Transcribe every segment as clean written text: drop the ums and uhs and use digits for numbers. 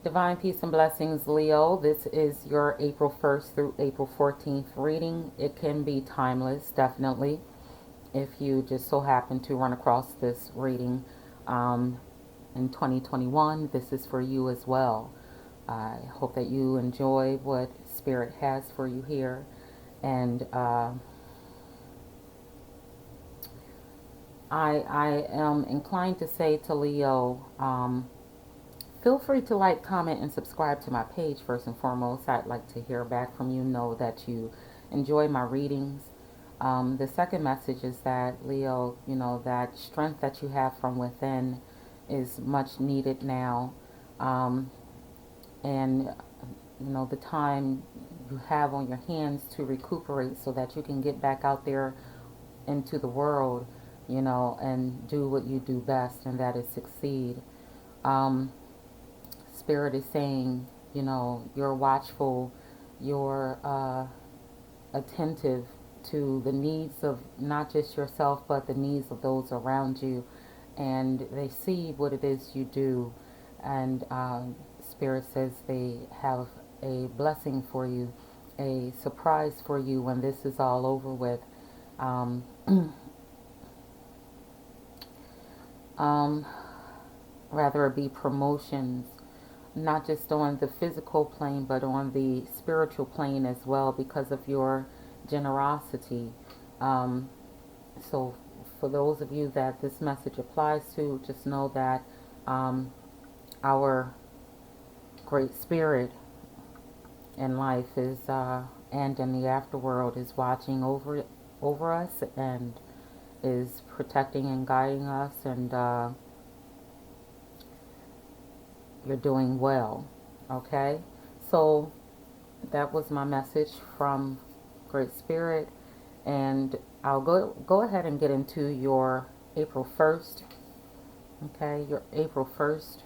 Divine peace and blessings, Leo. This is your April 1st through April 14th reading. It can be timeless, definitely. If you just so happen to run across this reading in 2021, this is for you as well. I hope that you enjoy what Spirit has for you here. And I am inclined to say to Leo, feel free to like, comment, and subscribe to my page first and foremost. I'd like to hear back from you, know that you enjoy my readings. The second message is that, Leo, that strength that you have from within is much needed now. And, the time you have on your hands to recuperate so that you can get back out there into the world, and do what you do best, and that is succeed. Um, Spirit is saying, you're watchful, you're attentive to the needs of not just yourself, but the needs of those around you. And they see what it is you do. And Spirit says they have a blessing for you, a surprise for you when this is all over with. Um, um, Rather it be promotions, not just on the physical plane, but on the spiritual plane as well, because of your generosity. Um, so, for those of you that this message applies to, just know that um, our Great Spirit in life is, and in the afterworld, is watching over us and is protecting and guiding us, and you're doing well. Okay, so that was my message from Great Spirit, and I'll go ahead and get into your April 1st. Okay, your April 1st.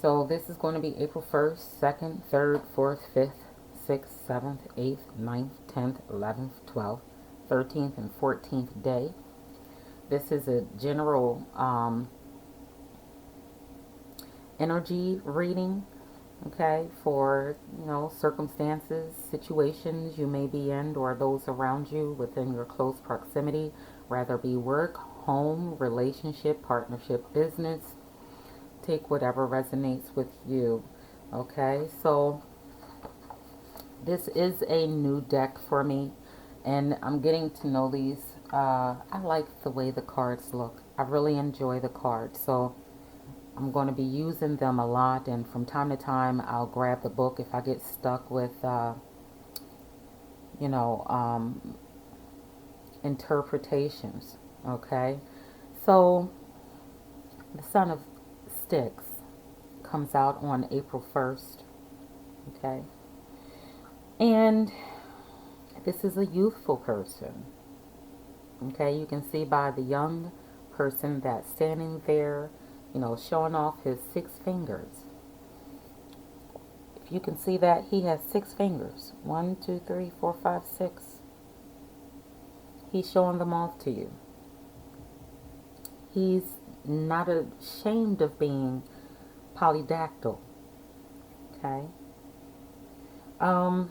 So this is going to be April 1st, 2nd, 3rd, 4th, 5th, 6th, 7th, 8th, 9th, 10th, 11th, 12th, 13th, and 14th day. This is a general energy reading, okay, for, circumstances, situations you may be in, or those around you within your close proximity, whether it be work, home, relationship, partnership, business. Take whatever resonates with you. Okay, so this is a new deck for me, and I'm getting to know these. I like the way the cards look. I really enjoy the cards, so I'm going to be using them a lot, and from time to time I'll grab the book if I get stuck with, you know, um, interpretations. Okay, so the Son of Sticks comes out on April 1st. Okay, and this is a youthful person. Okay, you can see by the young person that's standing there, showing off his 6 fingers. If you can see that, he has 6 fingers. One, two, three, four, five, 6. He's showing them off to you. He's not ashamed of being polydactyl. Okay. Um,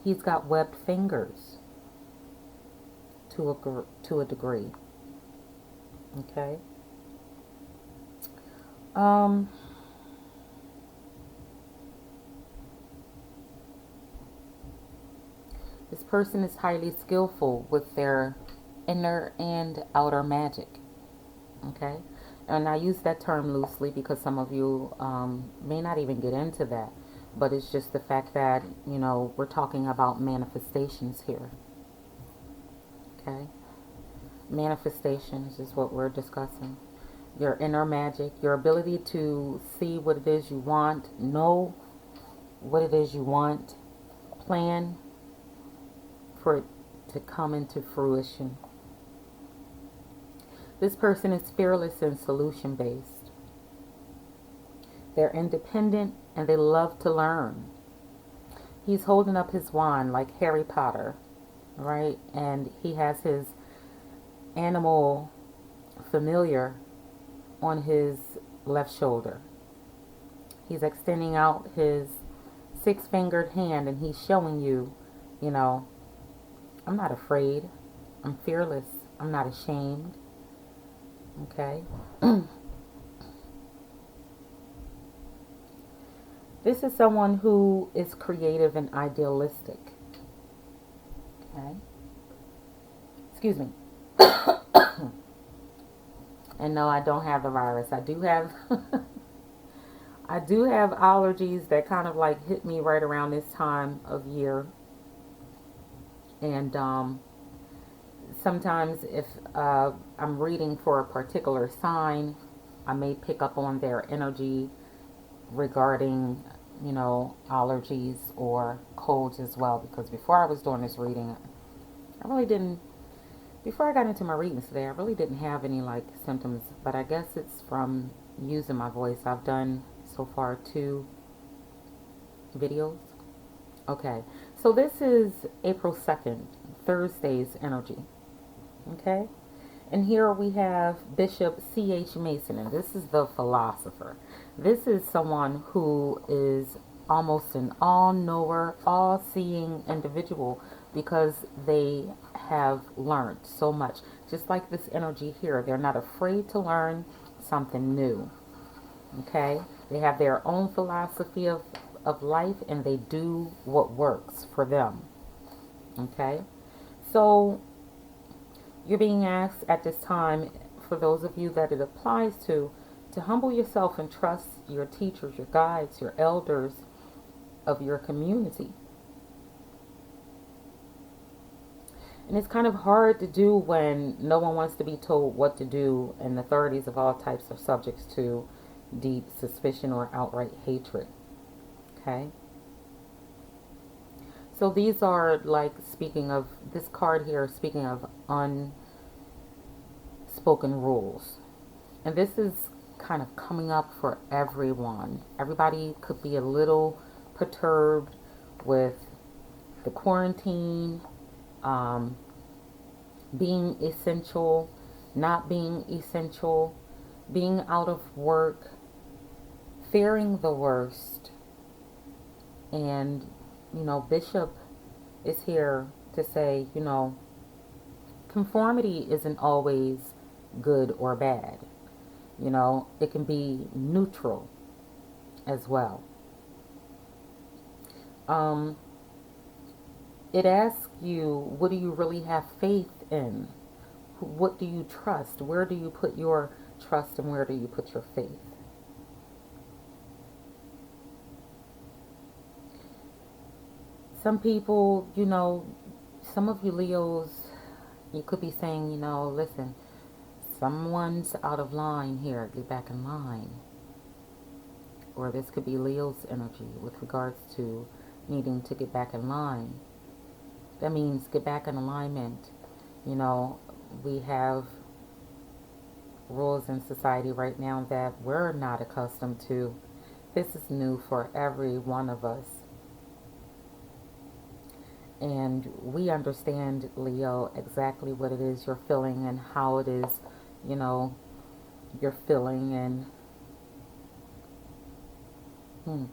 he's got webbed fingers to a degree. Okay. Um, this person is highly skillful with their inner and outer magic. Okay. And I use that term loosely because some of you may not even get into that. But it's just the fact that, we're talking about manifestations here. Okay. Manifestations is what we're discussing. Your inner magic, your ability to see what it is you want, know what it is you want, plan for it to come into fruition. This person is fearless and solution based. They're independent and they love to learn. He's holding up his wand like Harry Potter, right? And he has his animal familiar on his left shoulder. He's extending out his six-fingered hand and he's showing you, you know, I'm not afraid. I'm fearless. I'm not ashamed. Okay? This is someone who is creative and idealistic. Okay? Excuse me. And no, I don't have the virus. I do have I do have allergies that kind of like hit me right around this time of year. And sometimes if I'm reading for a particular sign, I may pick up on their energy regarding, allergies or colds as well. Because before I was doing this reading, I really didn't, before I got into my readings today, I really didn't have any like symptoms. But I guess it's from using my voice. I've done so far 2 videos. Okay, so this is April 2nd, Thursday's energy. Okay, and here we have Bishop C.H. Mason, and this is the philosopher. This is someone who is almost an all-knower, all-seeing individual because they have learned so much. Just like this energy here, they're not afraid to learn something new. Okay, they have their own philosophy of life and they do what works for them. Okay, so you're being asked at this time, for those of you that it applies to humble yourself and trust your teachers, your guides, your elders of your community. And it's kind of hard to do when no one wants to be told what to do, and authorities of all types are subject to deep suspicion or outright hatred. Okay? So these are like, speaking of this card here, speaking of unspoken rules. And this is kind of coming up for everyone. Everybody could be a little perturbed with the quarantine, being essential, not being essential, being out of work, fearing the worst. And, Bishop is here to say, conformity isn't always good or bad. It can be neutral as well. It asks you, what do you really have faith in? What do you trust? Where do you put your trust and where do you put your faith? Some people, some of you Leos, you could be saying, listen, someone's out of line here, get back in line. Or this could be Leo's energy with regards to needing to get back in line. That means get back in alignment. We have rules in society right now that we're not accustomed to. This is new for every one of us. And we understand, Leo, exactly what it is you're feeling and how it is, you're feeling. And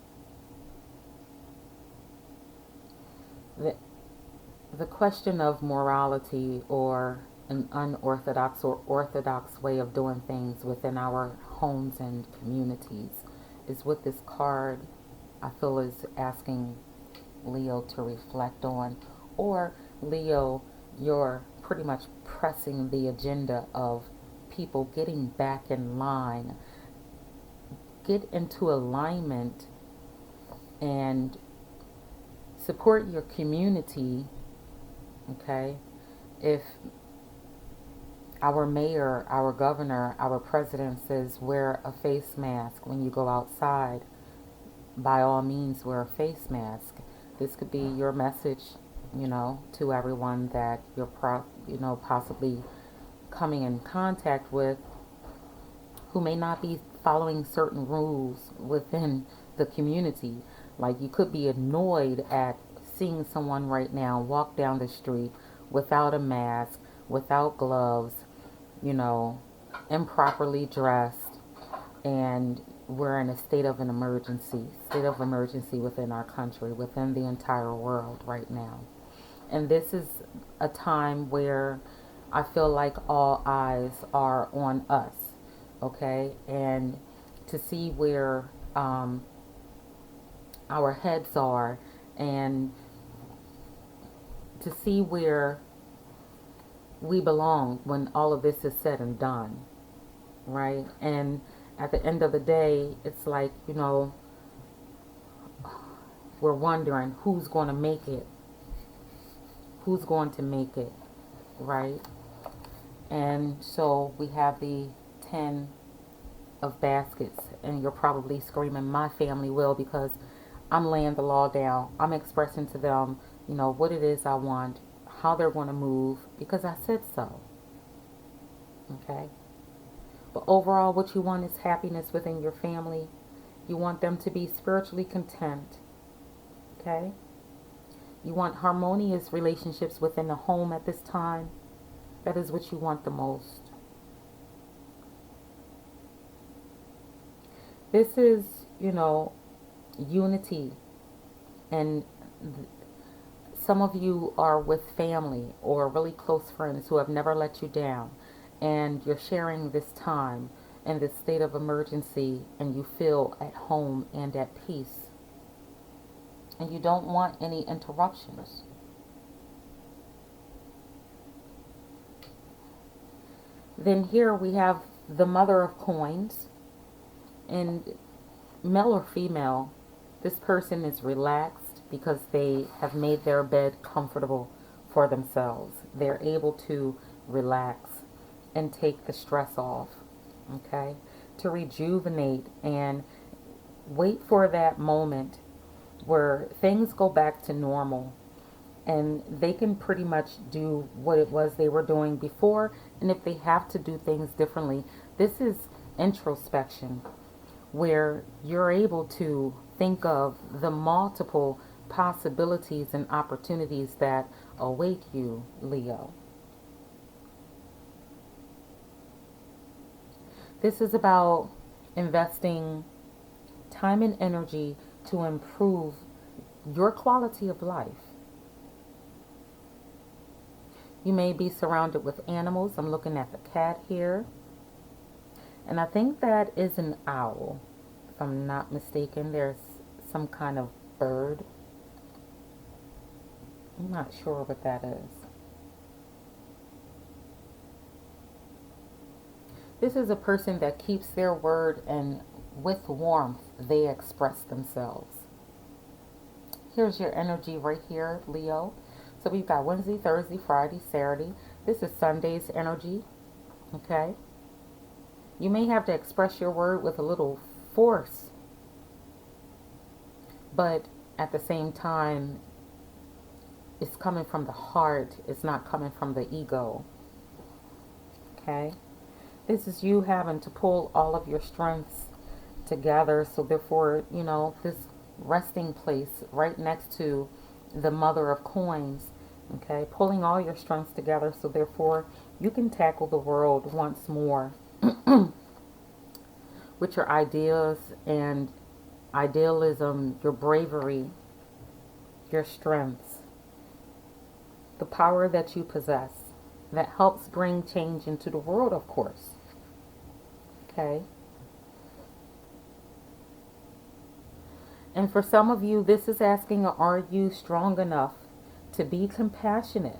the question of morality or an unorthodox or orthodox way of doing things within our homes and communities is what this card, I feel, is asking Leo to reflect on. Or Leo, you're pretty much pressing the agenda of people getting back in line. Get into alignment and support your community. Okay? If our mayor, our governor, our president says wear a face mask when you go outside, by all means wear a face mask. This could be your message, to everyone that you're possibly coming in contact with who may not be following certain rules within the community. Like, you could be annoyed at seeing someone right now walk down the street without a mask, without gloves, improperly dressed, and we're in a state of emergency within our country, within the entire world right now. And this is a time where I feel like all eyes are on us, okay? And to see where our heads are, and to see where we belong when all of this is said and done, right? And at the end of the day, it's like, we're wondering who's going to make it. Who's going to make it, right? And so we have the 10 of baskets, and you're probably screaming, my family will, because I'm laying the law down. I'm expressing to them, what it is I want, how they're going to move, because I said so. Okay? But overall, what you want is happiness within your family. You want them to be spiritually content. Okay? You want harmonious relationships within the home at this time. That is what you want the most. This is, unity. And some of you are with family or really close friends who have never let you down. And you're sharing this time in this state of emergency, and you feel at home and at peace. And you don't want any interruptions. Then here we have the Mother of Coins. And male or female, this person is relaxed because they have made their bed comfortable for themselves. They're able to relax and take the stress off, okay? To rejuvenate and wait for that moment where things go back to normal and they can pretty much do what it was they were doing before. And if they have to do things differently, this is introspection, where you're able to think of the multiple possibilities and opportunities that await you, Leo. This is about investing time and energy to improve your quality of life. You may be surrounded with animals. I'm looking at the cat here. And I think that is an owl, if I'm not mistaken. There's some kind of bird. I'm not sure what that is. This is a person that keeps their word, and with warmth, they express themselves. Here's your energy right here, Leo. So we've got Wednesday, Thursday, Friday, Saturday. This is Sunday's energy, okay? You may have to express your word with a little force, but at the same time, it's coming from the heart. It's not coming from the ego, okay? This is you having to pull all of your strengths together. So therefore, this resting place right next to the Mother of Coins, okay? Pulling all your strengths together so therefore you can tackle the world once more with your ideas and idealism, your bravery, your strengths, the power that you possess that helps bring change into the world, of course. Okay? And for some of you, this is asking, are you strong enough to be compassionate?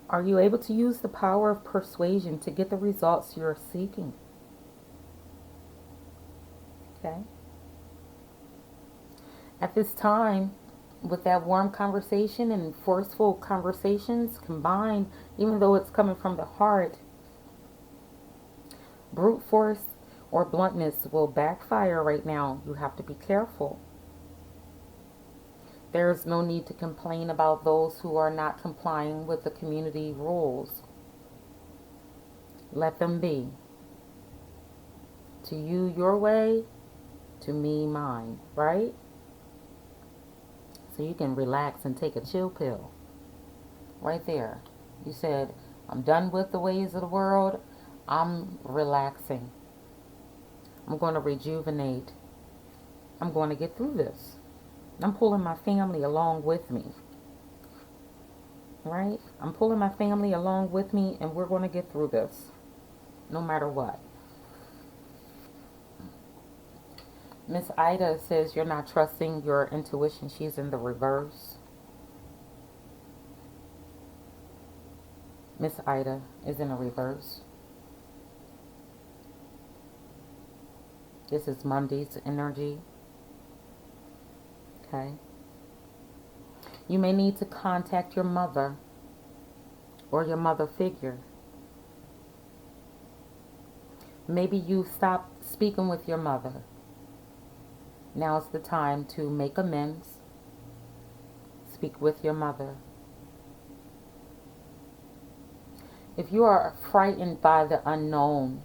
Are you able to use the power of persuasion to get the results you're seeking? Okay? At this time, with that warm conversation and forceful conversations combined, even though it's coming from the heart, brute force or bluntness will backfire right now. You have to be careful. There's no need to complain about those who are not complying with the community rules. Let them be. To you, your way. To me, mine. Right? So you can relax and take a chill pill. Right there. You said, I'm done with the ways of the world. I'm relaxing. I'm going to rejuvenate. I'm going to get through this. I'm pulling my family along with me, right? I'm pulling my family along with me, and we're going to get through this no matter what. Miss Ida says you're not trusting your intuition. She's in the reverse. Miss Ida is in a reverse. This is Monday's energy. Okay. You may need to contact your mother or your mother figure. Maybe you stopped speaking with your mother. Now's the time to make amends. Speak with your mother. If you are frightened by the unknown,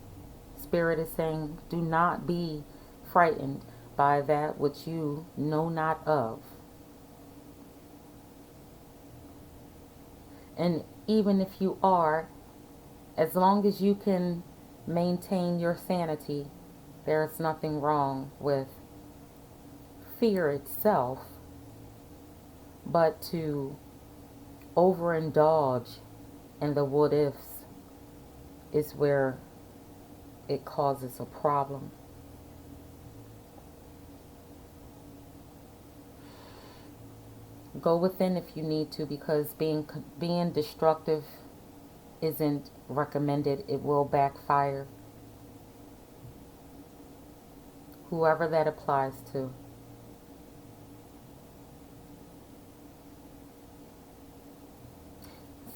Spirit is saying, do not be frightened by that which you know not of. And even if you are, as long as you can maintain your sanity, there's nothing wrong with fear itself, but to overindulge in the what ifs is where it causes a problem. Go within if you need to, because being destructive isn't recommended. It will backfire. Whoever that applies to.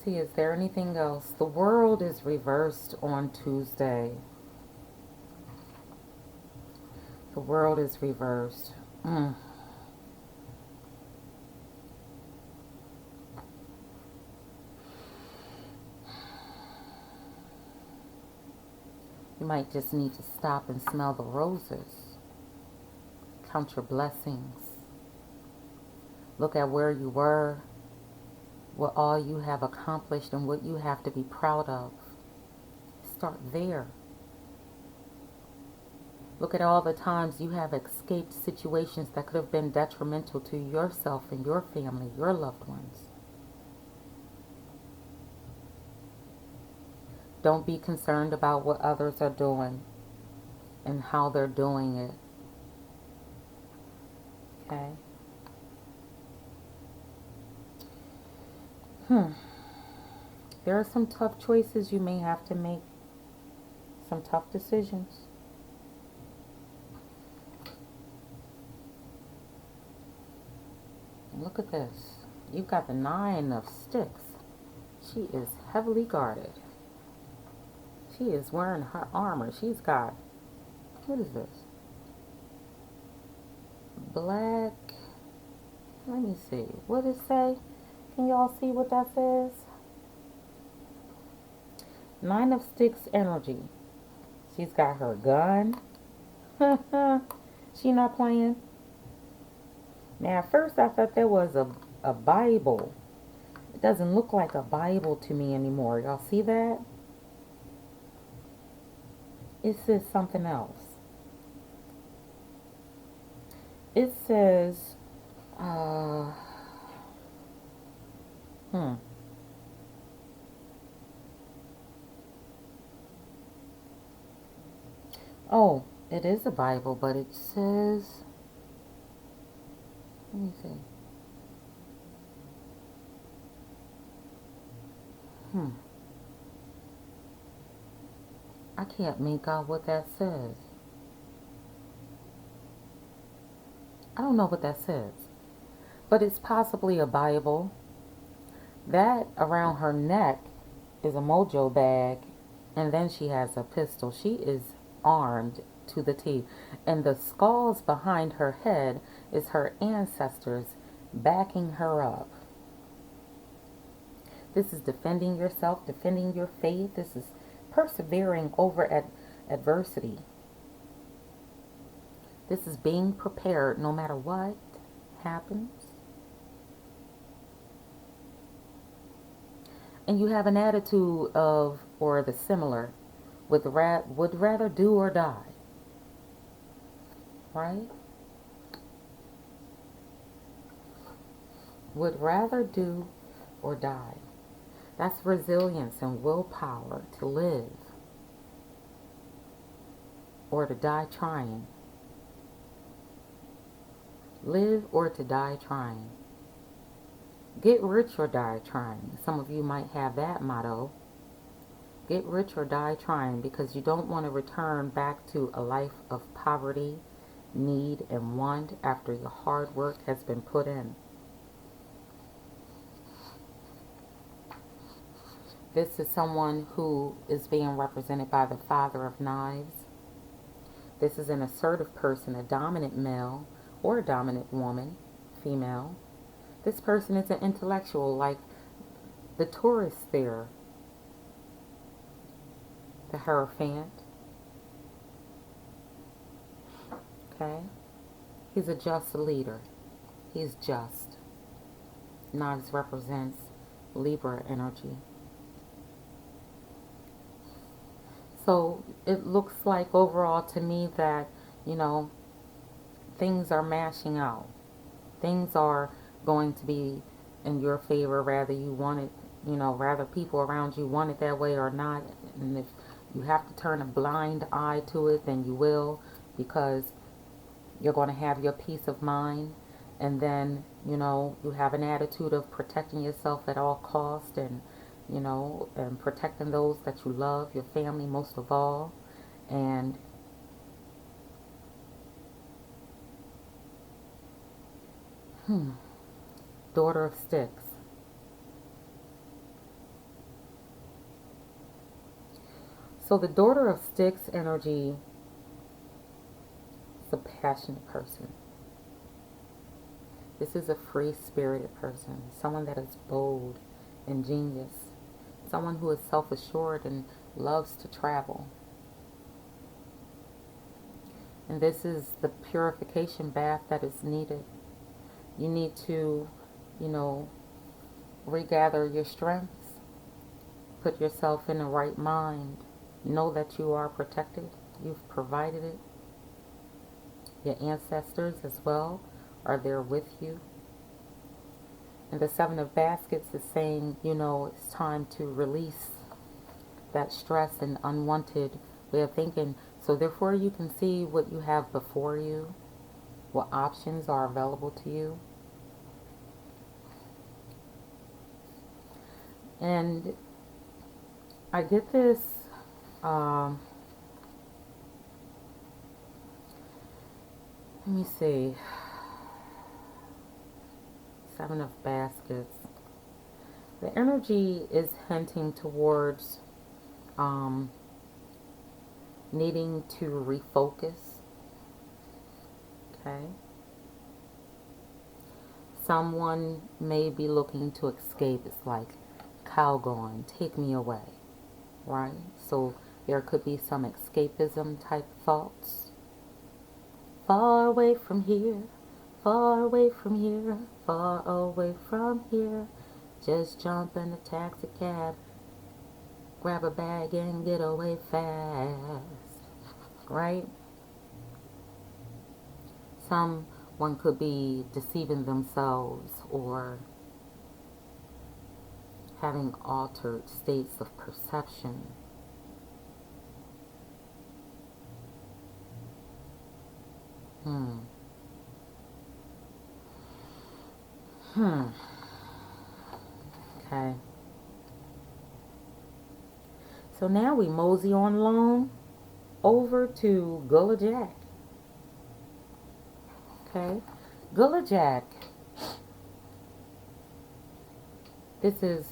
See, is there anything else? The world is reversed on Tuesday. The world is reversed. You might just need to stop and smell the roses. Count your blessings. Look at where you were, what all you have accomplished, and what you have to be proud of. Start there. Look at all the times you have escaped situations that could have been detrimental to yourself and your family, your loved ones. Don't be concerned about what others are doing and how they're doing it. Okay? There are some tough choices you may have to make. Some tough decisions. Look at this. You've got the 9 of Sticks. She is heavily guarded. She is wearing her armor. She's got, what is this? Black, let me see. What does it say? Can y'all see what that says? 9 of Sticks energy. She's got her gun. She not playing. Now, at first I thought that was a Bible. It doesn't look like a Bible to me anymore. Y'all see that? It says something else. It says, Oh, it is a Bible, but it says, let me see. I can't make out what that says. I don't know what that says. But it's possibly a Bible. That around her neck is a mojo bag. And then she has a pistol. She is armed to the teeth. And the skulls behind her head is her ancestors backing her up. This is defending yourself, defending your faith. This is persevering over adversity. This is being prepared no matter what happens. And you have an attitude of, or the similar, would rather do or die. right? Would rather do or die. That's resilience and willpower to live or to die trying. Live or to die trying. Get rich or die trying. Some of you might have that motto. Get rich or die trying, because you don't want to return back to a life of poverty, need, and want after your hard work has been put in. This is someone who is being represented by the Father of Knives. This is an assertive person, a dominant male or a dominant woman, female. This person is an intellectual, like the Taurus there, the Hierophant. Okay? He's a just leader. He's just. Knives represents Libra energy. So it looks like overall to me that, things are mashing out. Things are going to be in your favor, rather you want it, rather people around you want it that way or not. And if you have to turn a blind eye to it, then you will, because you're going to have your peace of mind. And then, you have an attitude of protecting yourself at all cost, and and protecting those that you love, your family most of all. And Daughter of Sticks. So the Daughter of Sticks energy is a passionate person. This is a free-spirited person, someone that is bold, ingenious, someone who is self-assured and loves to travel. And this is the purification bath that is needed. You need to, regather your strengths, put yourself in the right mind, know that you are protected, you've provided it. Your ancestors as well are there with you. And the Seven of Baskets is saying, it's time to release that stress and unwanted way of thinking. So therefore you can see what you have before you, what options are available to you. And I get this, let me see, Seven of Baskets. The energy is hinting towards needing to refocus. Okay. Someone may be looking to escape. It's like Calgon, take me away, right? So there could be some escapism type thoughts. Far away from here, far away from here, far away from here. Just jump in a taxi cab, grab a bag and get away fast, right? Someone could be deceiving themselves or having altered states of perception. Okay. So now we mosey on along over to Gullah Jack. Okay. Gullah Jack. This is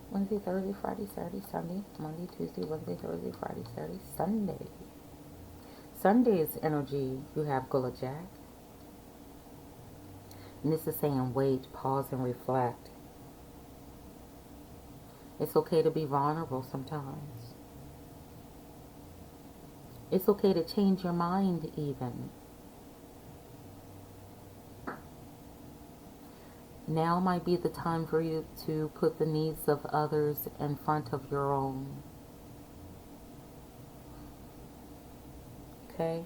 Wednesday, Thursday, Friday, Saturday, Sunday, Monday, Tuesday, Wednesday, Thursday, Friday, Saturday, Sunday. Sunday's energy, you have Gullah Jack. And this is saying wait, pause, and reflect. It's okay to be vulnerable sometimes. It's okay to change your mind even. Now might be the time for you to put the needs of others in front of your own. Okay?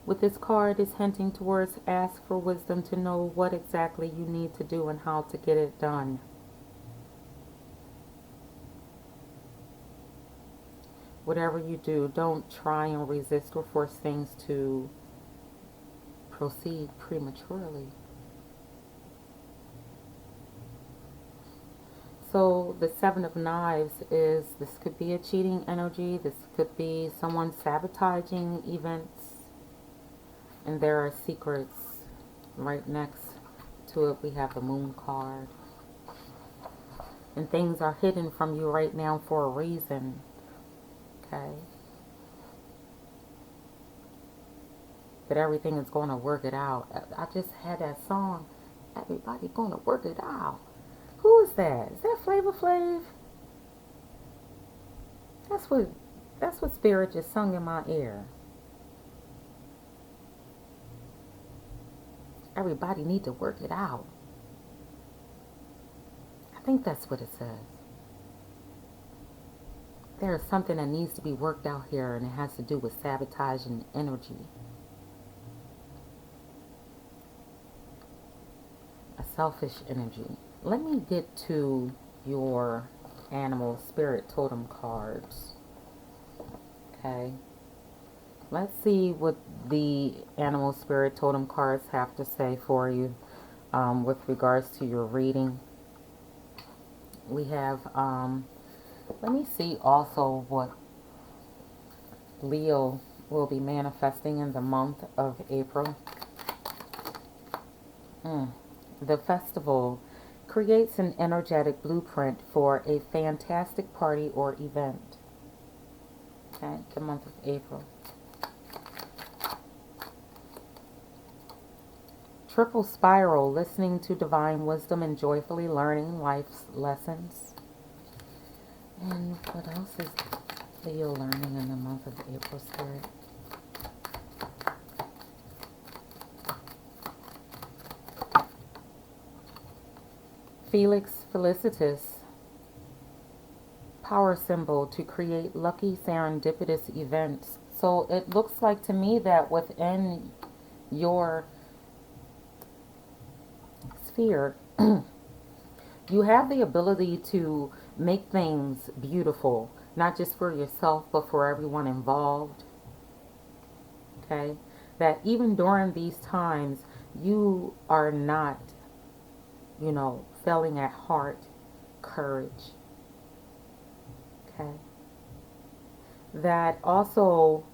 with this card is hinting towards ask for wisdom to know what exactly you need to do and how to get it done. Whatever you do, don't try and resist or force things to proceed prematurely. So the Seven of Knives is, this could be a cheating energy. This could be someone sabotaging events. And there are secrets right next to it. We have the Moon card. And things are hidden from you right now for a reason. Okay? But everything is going to work it out. I just had that song, Everybody Gonna Work It Out. Who is that? Is that Flavor Flav? That's what Spirit just sung in my ear. Everybody need to work it out. I think that's what it says. There is something that needs to be worked out here, and it has to do with sabotage and energy. A selfish energy. Let me get to your animal spirit totem cards. Okay. Let's see what the animal spirit totem cards have to say for you with regards to your reading. We have, let me see also what Leo will be manifesting in the month of April. The festival creates an energetic blueprint for a fantastic party or event. Okay, the month of April. Triple spiral, listening to divine wisdom and joyfully learning life's lessons. And what else is Leo learning in the month of April, Spirit? Felix Felicitas, power symbol to create lucky serendipitous events. So it looks like to me that within your sphere, you have the ability to make things beautiful, not just for yourself, but for everyone involved. Okay? That even during these times, you are not, failing at heart, courage. Okay? That also,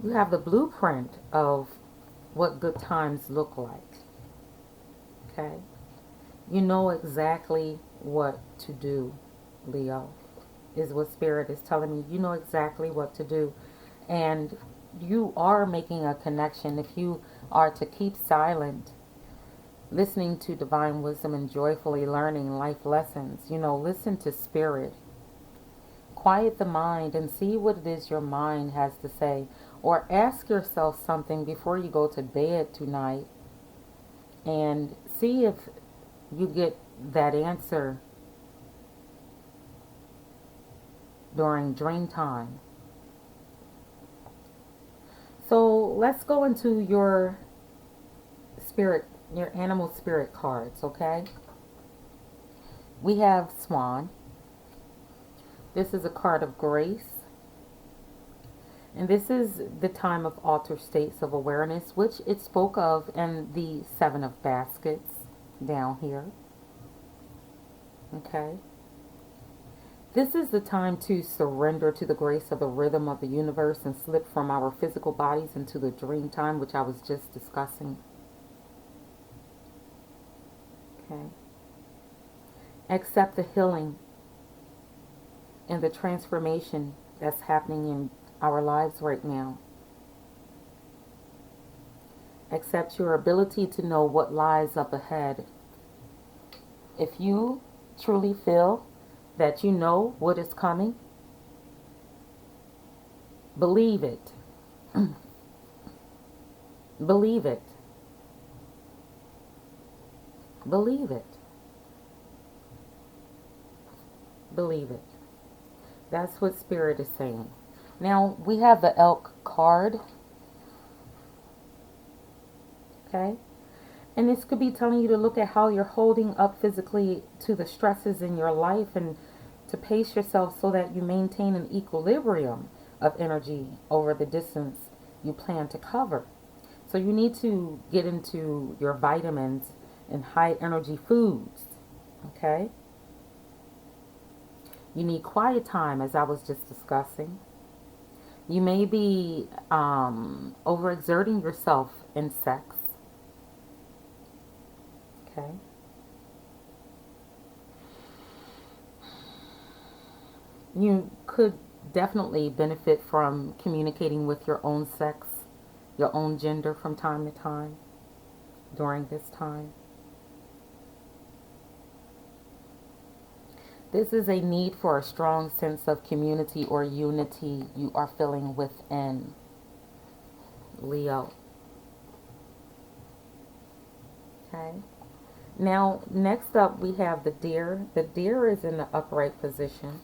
you have the blueprint of what good times look like. Okay? You know exactly what to do, Leo, is what Spirit is telling me. You know exactly what to do. And you are making a connection. If you are to keep silent, listening to divine wisdom and joyfully learning life lessons, listen to Spirit. Quiet the mind and see what it is your mind has to say. Or ask yourself something before you go to bed tonight and see if you get that answer during dream time. So let's go into your spirit, your animal spirit cards, okay? We have Swan. This is a card of grace. And this is the time of altered states of awareness, which it spoke of in the Seven of Baskets down here. Okay. This is the time to surrender to the grace of the rhythm of the universe and slip from our physical bodies into the dream time, which I was just discussing. Okay. Accept the healing and the transformation that's happening in our lives right now. Accept your ability to know what lies up ahead. If you truly feel that you know what is coming, believe it. Believe it. Believe it. Believe it. That's what Spirit is saying. Now, we have the Elk card, okay? And this could be telling you to look at how you're holding up physically to the stresses in your life and to pace yourself so that you maintain an equilibrium of energy over the distance you plan to cover. So you need to get into your vitamins and high energy foods, okay? You need quiet time, as I was just discussing. You may be overexerting yourself in sex, okay? You could definitely benefit from communicating with your own sex, your own gender from time to time during this time. This is a need for a strong sense of community or unity you are feeling within, Leo. Okay. Now, next up we have the deer. The deer is in the upright position,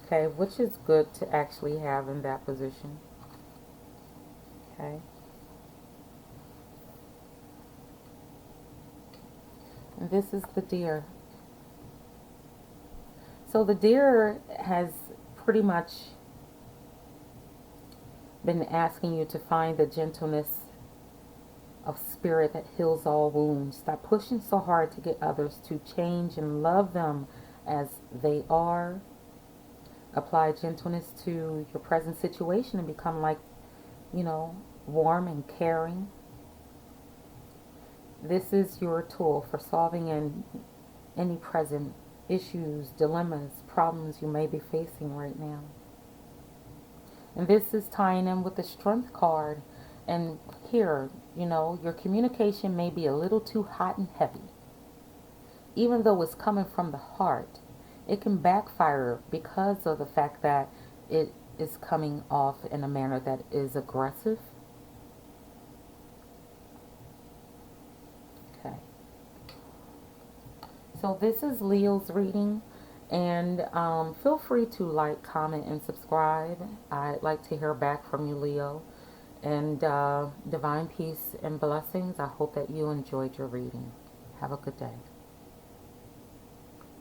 okay, which is good to actually have in that position. Okay. And this is the deer. So the deer has pretty much been asking you to find the gentleness of spirit that heals all wounds. Stop pushing so hard to get others to change and love them as they are. Apply gentleness to your present situation and become like, warm and caring. This is your tool for solving any present issues, dilemmas, problems you may be facing right now. And this is tying in with the Strength card. And here, your communication may be a little too hot and heavy. Even though it's coming from the heart, it can backfire because of the fact that it is coming off in a manner that is aggressive. Okay. So this is Leo's reading. And feel free to like, comment, and subscribe. I'd like to hear back from you, Leo. And divine peace and blessings. I hope that you enjoyed your reading. Have a good day.